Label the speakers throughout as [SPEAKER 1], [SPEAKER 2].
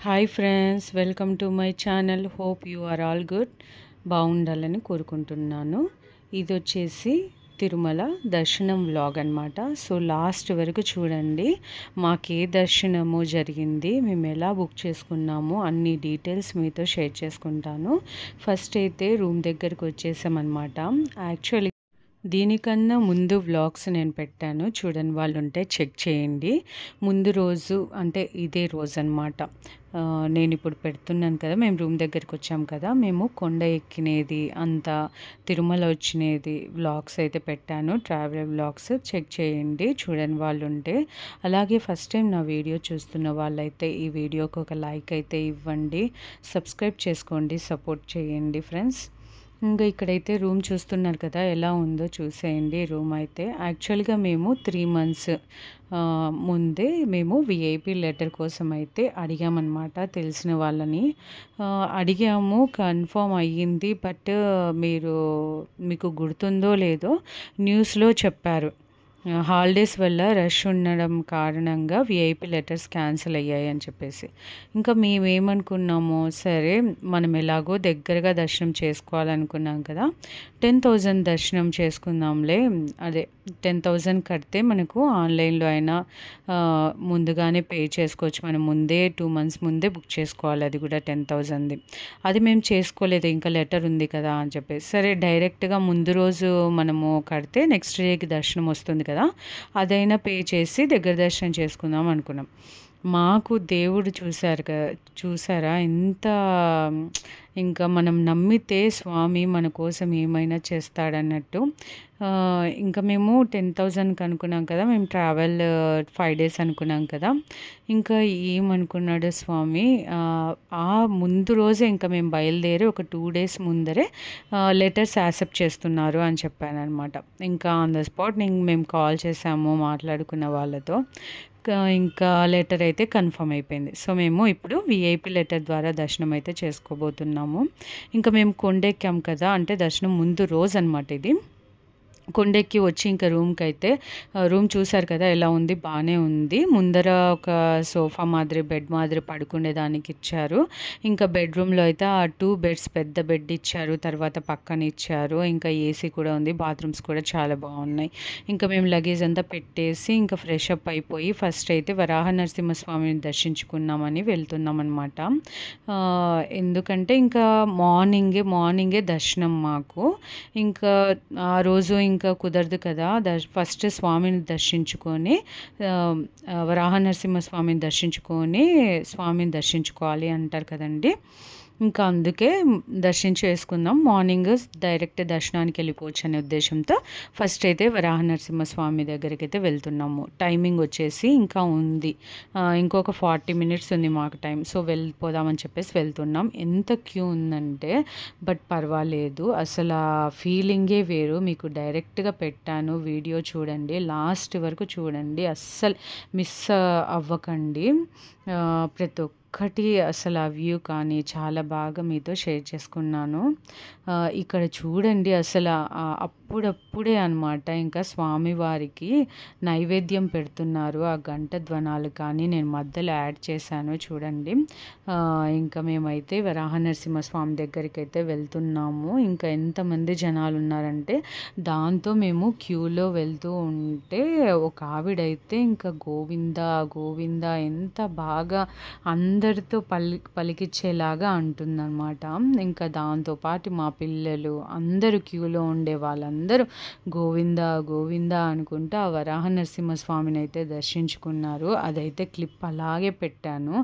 [SPEAKER 1] Hi friends, welcome to my channel. Hope you are all good. బాగుండాలని కోరుకుంటున్నాను. ఇది వచ్చేసి తిరుమల దర్శనం వ్లాగ్ అనమాట. సో లాస్ట్ వరకు చూడండి. మాకు ఏ దర్శనము జరిగింది, మేము ఎలా బుక్ చేసుకున్నాము, అన్ని డీటెయిల్స్ మీతో షేర్ చేసుకుంటాను. ఫస్ట్ అయితే రూమ్ దగ్గరికి వచ్చేసామన్నమాట. యాక్చువల్లీ దీనికన్నా ముందు వ్లాగ్స్ నేను పెట్టాను, చూడని వాళ్ళు ఉంటే చెక్ చేయండి. ముందు రోజు అంటే ఇదే రోజు అనమాట. నేను ఇప్పుడు పెడుతున్నాను కదా, మేము రూమ్ దగ్గరికి వచ్చాం కదా, మేము కొండ ఎక్కినేది అంతా తిరుమల వచ్చినది వ్లాగ్స్ అయితే పెట్టాను, ట్రావెల్ వ్లాగ్స్. చెక్ చేయండి చూడని వాళ్ళు ఉంటే. అలాగే ఫస్ట్ టైం నా వీడియో చూస్తున్న వాళ్ళైతే ఈ వీడియోకి ఒక లైక్ అయితే ఇవ్వండి, సబ్స్క్రైబ్ చేసుకోండి, సపోర్ట్ చేయండి ఫ్రెండ్స్. ఇంకా ఇక్కడైతే రూమ్ చూస్తున్నారు కదా, ఎలా ఉందో చూసేయండి. రూమ్ అయితే యాక్చువల్గా మేము 3 months ముందే మేము విఐపి లెటర్ కోసం అయితే అడిగామన్నమాట. తెలిసిన వాళ్ళని అడిగాము, కన్ఫర్మ్ అయ్యింది. బట్ మీకు గుర్తుందో లేదో న్యూస్లో చెప్పారు, హాలిడేస్ వల్ల రష్ ఉండడం కారణంగా విఐపి లెటర్స్ క్యాన్సిల్ అయ్యాయి అని చెప్పేసి. ఇంకా మేమేమనుకున్నాము, సరే మనం ఎలాగో దగ్గరగా దర్శనం చేసుకోవాలనుకున్నాం కదా, 10,000 దర్శనం చేసుకుందాంలే. అదే 10,000 కడితే మనకు ఆన్లైన్లో అయినా ముందుగానే పే చేసుకోవచ్చు. మనం ముందే 2 months ముందే బుక్ చేసుకోవాలి, అది కూడా 10,000ది. అది మేము చేసుకోలేదు, ఇంకా లెటర్ ఉంది కదా అని చెప్పేసి. సరే డైరెక్ట్గా ముందు రోజు మనము కడితే నెక్స్ట్ డేకి దర్శనం వస్తుంది కదా, అదైనా పే చేసి దగ్గర దర్శనం చేసుకుందాం అనుకున్నాం. మాకు దేవుడు చూసారా ఎంత, ఇంకా మనం నమ్మితే స్వామి మన కోసం ఏమైనా చేస్తాడన్నట్టు. ఇంకా మేము 10,000కి అనుకున్నాం కదా, మేము ట్రావెల్ 5 days అనుకున్నాం కదా. ఇంకా ఏమనుకున్నాడు స్వామి, ఆ ముందు రోజే ఇంకా మేము బయలుదేరి ఒక 2 days ముందరే లెటర్స్ యాక్సెప్ట్ చేస్తున్నారు అని చెప్పాను అనమాట. ఇంకా ఆన్ ద స్పాట్ మేము కాల్ చేసాము మాట్లాడుకున్న వాళ్ళతో. ఇంకా లెటర్ అయితే కన్ఫర్మ్ అయిపోయింది. సో మేము ఇప్పుడు విఐపి లెటర్ ద్వారా దర్శనం అయితే చేసుకోబోతున్నాము. ఇంకా మేము కొండెక్కాం కదా, అంటే దర్శనం ముందు రోజు అనమాట ఇది. కొండెక్కి వచ్చి ఇంకా రూమ్కి అయితే, రూమ్ చూసారు కదా ఎలా ఉంది, బాగానే ఉంది. ముందర ఒక సోఫా మాదిరి బెడ్ మాదిరి పడుకునేదానికి ఇచ్చారు. ఇంకా బెడ్రూమ్లో అయితే ఆ 2 beds పెద్ద బెడ్ ఇచ్చారు, తర్వాత పక్కన ఇచ్చారు. ఇంకా ఏసీ కూడా ఉంది, బాత్రూమ్స్ కూడా చాలా బాగున్నాయి. ఇంకా మేము లగేజ్ అంతా పెట్టేసి ఇంకా ఫ్రెష్ అప్ అయిపోయి ఫస్ట్ అయితే వరాహ నరసింహస్వామిని దర్శించుకున్నామని వెళ్తున్నాం అనమాట. ఎందుకంటే ఇంకా మార్నింగే దర్శనం మాకు. ఇంకా ఆ రోజు ఇంకా కుదరదు కదా, ఫస్ట్ స్వామిని దర్శించుకొని వరాహ నరసింహస్వామిని దర్శించుకోవాలి అంటారు కదండి. ఇంకా అందుకే దర్శించేసుకుందాం, మార్నింగ్ డైరెక్ట్ దర్శనానికి వెళ్ళిపోవచ్చు అనే ఉద్దేశంతో ఫస్ట్ అయితే వరాహ నరసింహస్వామి దగ్గరికి అయితే వెళ్తున్నాము. టైమింగ్ వచ్చేసి ఇంకా ఉంది, ఇంకొక 40 minutes ఉంది మాకు టైం. సో వెళ్ళిపోదామని చెప్పేసి వెళ్తున్నాం. ఎంత క్యూ ఉందంటే, బట్ పర్వాలేదు, అసలు ఆ ఫీలింగే వేరు. మీకు డైరెక్ట్గా పెట్టాను, వీడియో చూడండి, లాస్ట్ వరకు చూడండి, అస్సలు మిస్ అవ్వకండి. ప్రతి ఒక్కటి అసలు ఆ వ్యూ కానీ చాలా బాగా మీతో షేర్ చేసుకున్నాను. ఇక్కడ చూడండి, అసలు అప్పుడప్పుడే అనమాట ఇంకా స్వామివారికి నైవేద్యం పెడుతున్నారు. ఆ గంట ధ్వనాలు కానీ నేను మధ్యలో యాడ్ చేశాను చూడండి. ఇంకా మేమైతే వరాహ నరసింహస్వామి దగ్గరికి అయితే వెళ్తున్నాము. ఇంకా ఎంతమంది జనాలు ఉన్నారంటే, దాంతో మేము క్యూలో వెళ్తూ ఉంటే ఒక ఆవిడైతే ఇంకా గోవిందా గోవిందా ఎంత బాగా అందరితో పలికిచ్చేలాగా అంటుందన్నమాట. ఇంకా దాంతోపాటు మా పిల్లలు అందరూ క్యూలో ఉండే వాళ్ళందరూ గోవిందా గోవిందా అనుకుంటూ ఆ వరాహ నరసింహస్వామిని అయితే దర్శించుకున్నారు. అదైతే క్లిప్ అలాగే పెట్టాను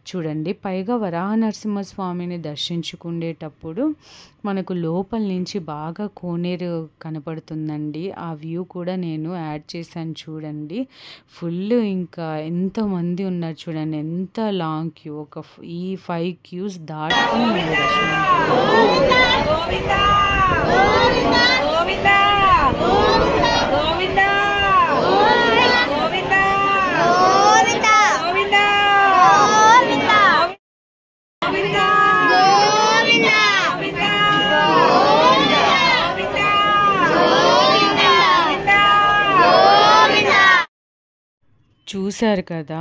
[SPEAKER 1] చూడండి. పైగా వరాహ నరసింహస్వామిని దర్శించుకునేటప్పుడు మనకు లోపల నుంచి బాగా కోనేరు కనపడుతుందండి. ఆ వ్యూ కూడా నేను యాడ్ చేశాను చూడండి. ఫుల్ ఇంకా ఎంతమంది ఉన్నారు చూడండి, ఎంత లాంగ్ క్యూ, ఈ 5 queues దాటుకుని మేము చూసారు కదా!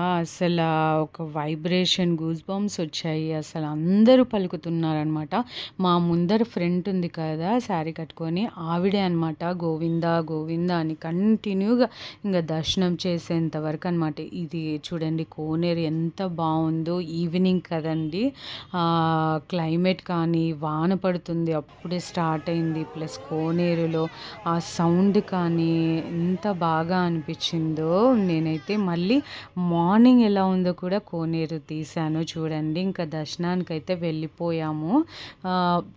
[SPEAKER 1] ఒక వైబ్రేషన్, గూస్ బంప్స్ వచ్చాయి. అసలు అందరూ పలుకుతున్నారనమాట. మా ముందర ఫ్రెండ్ ఉంది కదా! శారీ కట్టుకొని ఆవిడే అనమాట గోవిందా, గోవిందా అని కంటిన్యూగా ఇంగ దర్శనం చేసేంత వరకు అనమాట. ఇది చూడండి కోనేరు ఎంత బావుందో. ఈవినింగ్ కదండీ! క్లైమేట్ కానీ వాన పడుతుంది. అప్పుడే స్టార్ట్ అయింది. ప్లస్ కోనేరులో ఆ సౌండ్ కానీ ఎంత బాగా అనిపించిందో. నేనైతే మళ్ళీ మార్నింగ్ ఎలా ఉందో కూడా కోనేరు తీశాను చూడండి. ఇంకా దర్శనానికైతే వెళ్ళిపోయాము.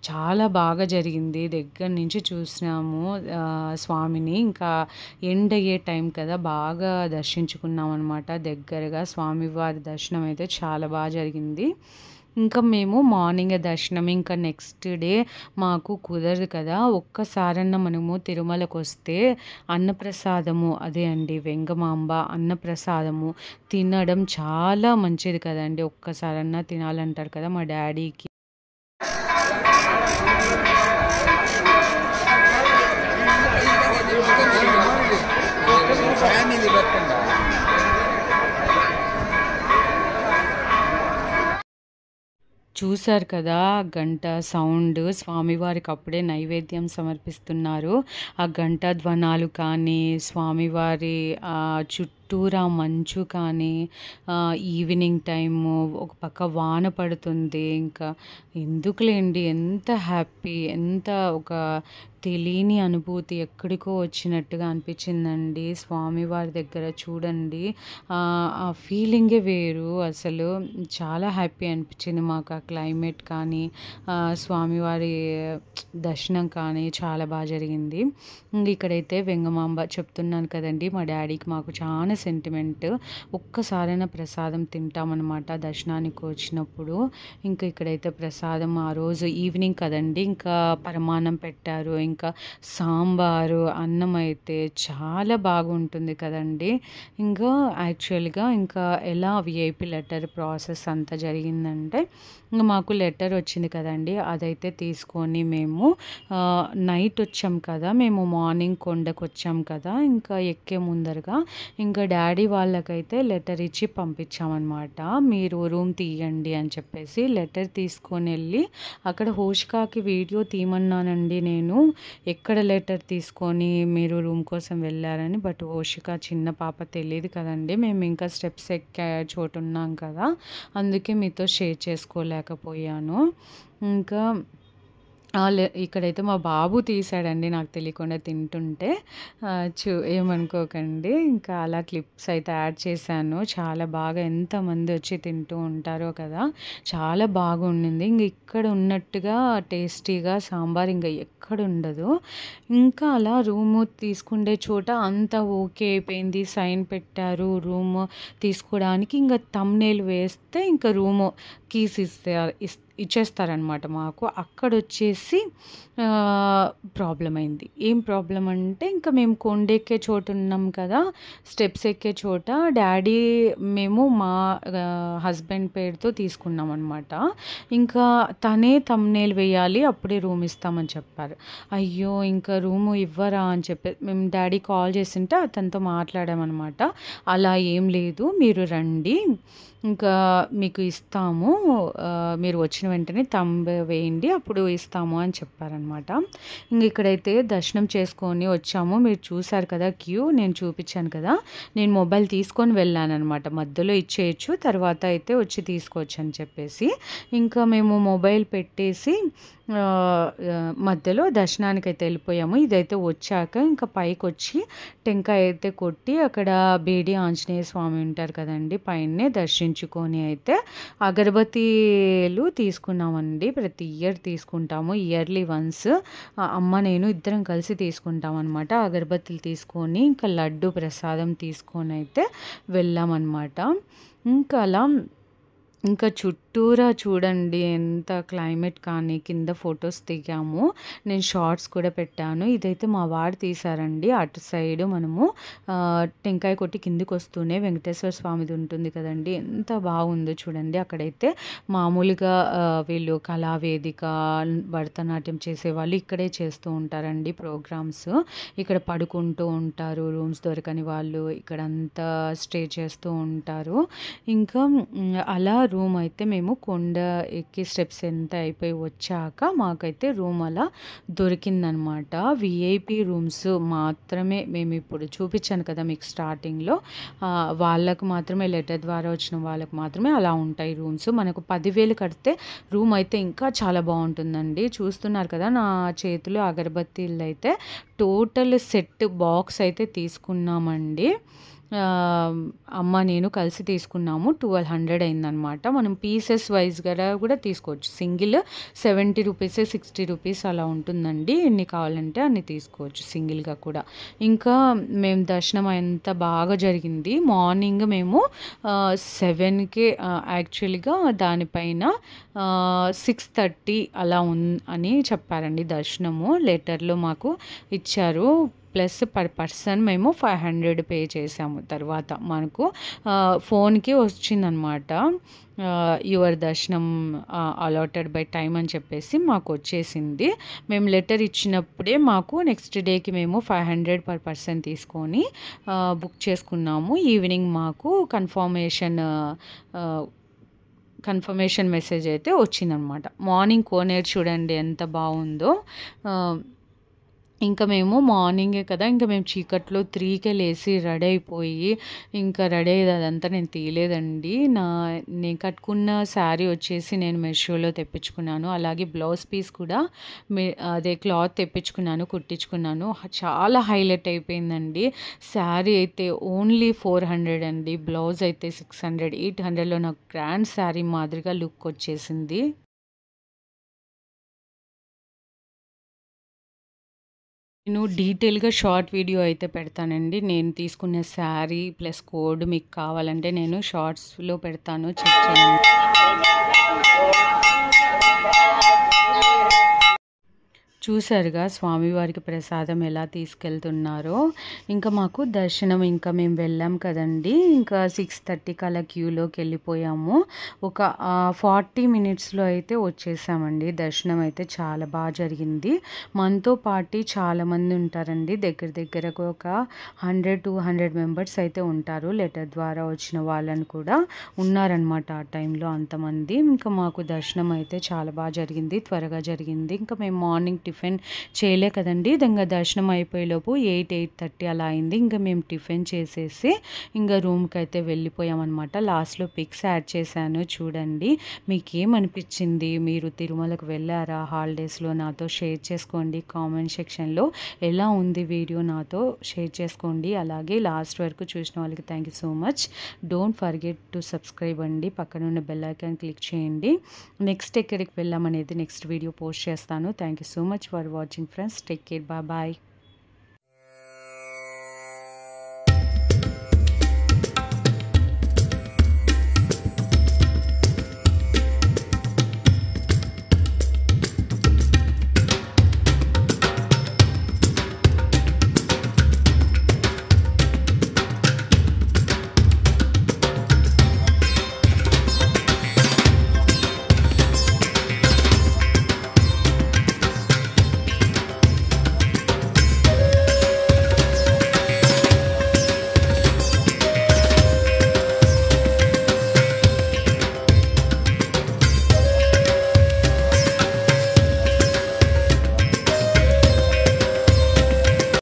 [SPEAKER 1] చాలా బాగా జరిగింది. దగ్గర నుంచి చూసినాము స్వామిని. ఇంకా ఎండ్ అయ్యే టైం కదా, బాగా దర్శించుకున్నాం అనమాట దగ్గరగా. స్వామివారి దర్శనం అయితే చాలా బాగా జరిగింది. ఇంకా మేము మార్నింగే దర్శనం, ఇంకా నెక్స్ట్ డే మాకు కుదరదు కదా, ఒక్కసారన్నా మనము తిరుమలకొస్తే అన్నప్రసాదము, అదే అండి వెంగమాంబ అన్నప్రసాదము తినడం చాలా మంచిది కదండీ. ఒక్కసారన్నా తినాలంటారు కదా మా డాడీకి. చూసారు కదా గంట సౌండ్, స్వామివారికి అప్పుడే నైవేద్యం సమర్పిస్తున్నారు. ఆ గంట ధ్వనాలు కానీ, స్వామివారి చుట్టూరా మంచు కానీ, ఈవినింగ్ టైము ఒక పక్క వాన పడుతుంది. ఇంకా ఎందుకులేండి, ఎంత హ్యాపీ, ఎంత ఒక తెలియని అనుభూతి, ఎక్కడికో వచ్చినట్టుగా అనిపించిందండి స్వామివారి దగ్గర. చూడండి ఆ ఫీలింగే వేరు. అసలు చాలా హ్యాపీ అనిపించింది మాకు. ఆ క్లైమేట్ కానీ, స్వామివారి దర్శనం కానీ చాలా బాగా జరిగింది. ఇక్కడైతే వెంగమాంబ చెప్తున్నాను కదండి, మా డాడీకి మాకు చాలా సెంటిమెంట్. ఒక్కసారైనా ప్రసాదం తింటామన్నమాట దర్శనానికి వచ్చినప్పుడు. ఇంకా ఇక్కడైతే ప్రసాదం ఆ రోజు ఈవినింగ్ కదండి, ఇంకా పరమాన్నం పెట్టారు. ఇంకా సాంబారు, అన్నం అయితే చాలా బాగుంటుంది కదండి. ఇంకా యాక్చువల్గా ఇంకా ఎలా విఐపి లెటర్ ప్రాసెస్ అంతా జరిగిందంటే, ఇంకా మాకు లెటర్ వచ్చింది కదండి, అదైతే తీసుకొని మేము నైట్ వచ్చాం కదా, మేము మార్నింగ్ కొండకు వచ్చాం కదా, ఇంకా ఎక్కే ముందరగా ఇంకా డాడీ వాళ్ళకైతే లెటర్ ఇచ్చి పంపించామన్నమాట. మీరు రూమ్ తీయండి అని చెప్పేసి లెటర్ తీసుకొని వెళ్ళి అక్కడ హోషికాకి వీడియో తీయమన్నానండి నేను, ఎక్కడ లెటర్ తీసుకొని మీరు రూమ్ కోసం వెళ్ళారని. బట్ హోషిక చిన్న పాప తెలియదు కదండి, మేము ఇంకా స్టెప్స్ ఎక్కే చోటు ఉన్నాం కదా, అందుకే మీతో షేర్ చేసుకోలేకపోయాను. ఇంకా ఇక్కడైతే మా బాబు తీసాడండి నాకు తెలియకుండా తింటుంటే. ఏమనుకోకండి. ఇంకా అలా క్లిప్స్ అయితే యాడ్ చేశాను. చాలా బాగా ఎంతమంది వచ్చి తింటూ ఉంటారో కదా, చాలా బాగుండింది. ఇంక ఇక్కడ ఉన్నట్టుగా టేస్టీగా సాంబార్ ఇంకా ఎక్కడ ఉండదు. ఇంకా అలా రూము తీసుకునే చోట అంతా ఓకే అయిపోయింది. సైన్ పెట్టారు రూమ్ తీసుకోవడానికి. ఇంకా థంబ్‌నెయిల్ వేస్తే ఇంకా రూము కీస్ ఇచ్చేస్తారనమాట మాకు. అక్కడొచ్చేసి ప్రాబ్లమ్ అయింది. ఏం ప్రాబ్లమ్ అంటే, ఇంకా మేము కొండెక్కే చోటు ఉన్నాం కదా, స్టెప్స్ ఎక్కే చోట డాడీ మేము మా హస్బెండ్ పేరుతో తీసుకున్నాం అనమాట. ఇంకా తనే థంబ్‌నెయిల్ వేయాలి, అప్పుడే రూమ్ ఇస్తామని చెప్పారు. అయ్యో ఇంకా రూము ఇవ్వరా అని చెప్పి మేము డాడీ కాల్ చేసింటే అతనితో మాట్లాడామన్నమాట. అలా ఏం లేదు, మీరు రండి, ఇంకా మీకు ఇస్తాము, మీరు వచ్చిన వెంటనే థంబ్ వేయండి, అప్పుడు ఇస్తాము అని చెప్పారనమాట. ఇంక ఇక్కడైతే దర్శనం చేసుకొని వచ్చాము. మీరు చూసారు కదా క్యూ, నేను చూపించాను కదా, నేను మొబైల్ తీసుకొని వెళ్ళానమాట. మధ్యలో ఇచ్చేయచ్చు, తర్వాత అయితే వచ్చి తీసుకోవచ్చు అని చెప్పేసి ఇంకా మేము మొబైల్ పెట్టేసి మధ్యలో దర్శనానికైతే వెళ్ళిపోయాము. ఇదైతే వచ్చాక ఇంకా పైకి వచ్చి టెంకాయ అయితే కొట్టి అక్కడ బేడి ఆంజనేయ స్వామి ఉంటారు కదండి, పైనే దర్శించుకొని అయితే అగరబత్తీలు తీసుకున్నామండి. ప్రతి ఇయర్ తీసుకుంటాము, ఇయర్లీ వన్స్ అమ్మ నేను ఇద్దరం కలిసి తీసుకుంటాం అనమాట. అగరబత్తీలు తీసుకొని ఇంకా లడ్డు ప్రసాదం తీసుకొని అయితే వెళ్ళామన్నమాట. ఇంకా అలా ఇంకా చుట్టూ చుట్టూరా చూడండి ఎంత క్లైమేట్ కానీ కింద ఫొటోస్ దిగాము. నేను షార్ట్స్ కూడా పెట్టాను. ఇదైతే మా వారు తీశారండి. అటు సైడ్ మనము టెంకాయ కొట్టి కిందకొస్తూనే వెంకటేశ్వర స్వామిది ఉంటుంది కదండీ! ఎంత బాగుందో చూడండి. అక్కడైతే మామూలుగా వీళ్ళు కళావేదిక, భరతనాట్యం చేసేవాళ్ళు ఇక్కడే చేస్తూ ఉంటారండి ప్రోగ్రామ్స్. ఇక్కడ పడుకుంటూ ఉంటారు. రూమ్స్ దొరకని వాళ్ళు ఇక్కడంతా స్టే చేస్తూ ఉంటారు. ఇంకా అలా రూమ్ అయితే మేము కొండ ఎక్కి స్టెప్స్ ఎంత అయిపోయి వచ్చాక మాకైతే రూమ్ అలా దొరికిందనమాట. విఐపి రూమ్స్ మాత్రమే మేము ఇప్పుడు చూపించాను కదా మీకు స్టార్టింగ్‌లో. వాళ్ళకు మాత్రమే లెటర్ ద్వారా వచ్చిన వాళ్ళకి మాత్రమే అలా ఉంటాయి రూమ్స్. మనకు 10,000 కడితే రూమ్ అయితే ఇంకా చాలా బాగుంటుందండి. చూస్తున్నారు కదా నా చేతిలో అగరబత్తీలైతే టోటల్ సెట్ బాక్స్ అయితే తీసుకున్నామండి. అమ్మ నేను కలిసి తీసుకున్నాము. 1200 అయిందనమాట. మనం పీసెస్ వైస్‌గా కూడా తీసుకోవచ్చు. సింగిల్ 70 రూపీసే, 60 రూపీస్ అలా ఉంటుందండి. ఎన్ని కావాలంటే అన్ని తీసుకోవచ్చు సింగిల్‌గా కూడా. ఇంకా మేము దర్శనం ఎంత బాగా జరిగింది. మార్నింగ్ మేము 7కే యాక్చువల్‌గా దానిపైన 6:30 అలా అని చెప్పారండి దర్శనము. లెటర్‌లో మాకు ఇచ్చారు. ప్లస్ పర్ పర్సన్ మేము 500 పే చేసాము. తర్వాత మనకు ఫోన్‌కి వచ్చిందనమాట. యువర్ దర్శనం అలాటెడ్ బై టైమ్ అని చెప్పేసి మాకు వచ్చేసింది. మేము లెటర్ ఇచ్చినప్పుడే మాకు నెక్స్ట్ డేకి మేము 500 పర్ పర్సన్ తీసుకొని బుక్ చేసుకున్నాము. ఈవినింగ్ మాకు కన్ఫర్మేషన్ మెసేజ్ అయితే వచ్చిందనమాట. మార్నింగ్ కోనేరు చూడండి ఎంత బాగుందో. ఇంకా మేము మార్నింగే కదా! ఇంకా మేము చీకట్లో 3కే లేసి రెడీ అయిపోయి, ఇంకా రెడీ అయ్యేది అదంతా నేను తీయలేదండి. నేను కట్టుకున్న శారీ వచ్చేసి నేను మీషోలో తెప్పించుకున్నాను. అలాగే బ్లౌజ్ పీస్ కూడా అదే క్లాత్ తెప్పించుకున్నాను, కుట్టించుకున్నాను. చాలా హైలైట్ అయిపోయిందండి. శారీ అయితే ఓన్లీ 400 అండి. బ్లౌజ్ అయితే 600, 800లో నాకు గ్రాండ్ శారీ మాదిరిగా లుక్ వచ్చేసింది. నేను డీటెయిల్‌గా షార్ట్ వీడియో అయితే పెడతానండి. నేను తీసుకున్న శారీ ప్లస్ కోడ్ మీకు కావాలంటే నేను షార్ట్స్‌లో పెడతాను. చెక్ చేయండి. చూసారుగా స్వామివారికి ప్రసాదం ఎలా తీసుకెళ్తున్నారో. ఇంకా మాకు దర్శనం ఇంకా మేము వెళ్ళాం కదండీ! ఇంకా 6:30కి అలా క్యూలోకి వెళ్ళిపోయాము. ఒక 40 మినిట్స్‌లో అయితే వచ్చేసామండి. దర్శనం అయితే చాలా బాగా జరిగింది. మనతో పాటు చాలామంది ఉంటారండి. దగ్గరకు ఒక 100-200 మెంబర్స్ అయితే ఉంటారు. లెటర్ ద్వారా వచ్చిన వాళ్ళని కూడా ఉన్నారనమాట ఆ టైంలో అంతమంది. ఇంకా మాకు దర్శనం అయితే చాలా బాగా జరిగింది. త్వరగా జరిగింది. ఇంకా మేము మార్నింగ్ టిఫిన్ చేయలే కదండి. ఇంకా దర్శనం అయిపోయేలోపు 8-8:30 అలా అయింది. ఇంకా మేము టిఫిన్ చేసేసి ఇంకా రూమ్కి అయితే వెళ్ళిపోయామన్నమాట. లాస్ట్లో పిక్స్ యాడ్ చేశాను చూడండి. మీకు ఏమనిపించింది? మీరు తిరుమలకు వెళ్ళారా హాలిడేస్లో? నాతో షేర్ చేసుకోండి కామెంట్ సెక్షన్లో. ఎలా ఉంది వీడియో నాతో షేర్ చేసుకోండి. అలాగే లాస్ట్ వరకు చూసిన వాళ్ళకి thank you so much. Don't forget to subscribe అండి. పక్కన ఉన్న బెల్ ఐకాన్ క్లిక్ చేయండి. నెక్స్ట్ ఎక్కడికి వెళ్ళామనేది నెక్స్ట్ వీడియో పోస్ట్ చేస్తాను. Thank you so much for watching friends. Take care. Bye bye.